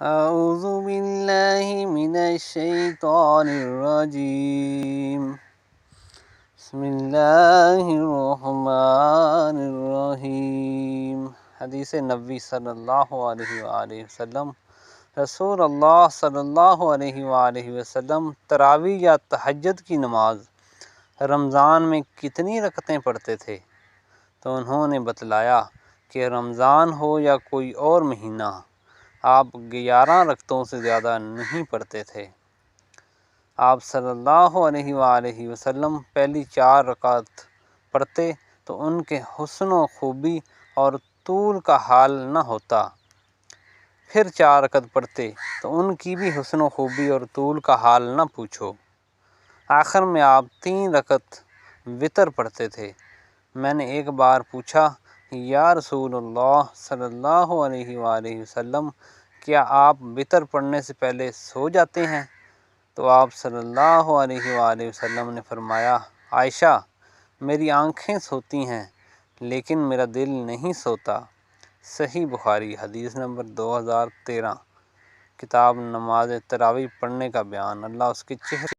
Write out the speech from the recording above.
اعوذ باللہ من الشیطان الرجیم بسم اللہ الرحمن الرحیم۔ حدیث نبوی صلی اللہ علیہ وآلہ وسلم۔ رسول اللہ صلی اللہ علیہ وآلہ وسلم تراویح یا تہجد کی نماز رمضان میں کتنی رکعتیں پڑھتے تھے؟ تو انہوں نے بتلایا کہ رمضان ہو یا کوئی اور مہینہ، آپ 11 رکعتوں سے زیادہ نہیں پڑھتے تھے۔ آپ صلی اللہ علیہ وآلہ وسلم پہلی 4 رکعت پڑھتے تو ان کے حسن و خوبی اور طول کا حال نہ ہوتا، پھر 4 رکعت پڑھتے تو ان کی بھی حسن و خوبی اور طول کا حال نہ پوچھو۔ آخر میں آپ 3 رکعت وتر پڑھتے تھے۔ میں نے ایک بار پوچھا، یا رسول اللہ صلی اللہ علیہ وآلہ وسلم، کیا آپ وتر پڑھنے سے پہلے سو جاتے ہیں؟ تو آپ صلی اللہ علیہ وآلہ وسلم نے فرمایا، عائشہ، میری آنکھیں سوتی ہیں لیکن میرا دل نہیں سوتا۔ صحیح بخاری، حدیث نمبر 2013۔ کتاب نماز تراویح پڑھنے کا بیان۔ اللہ اس کے چہرے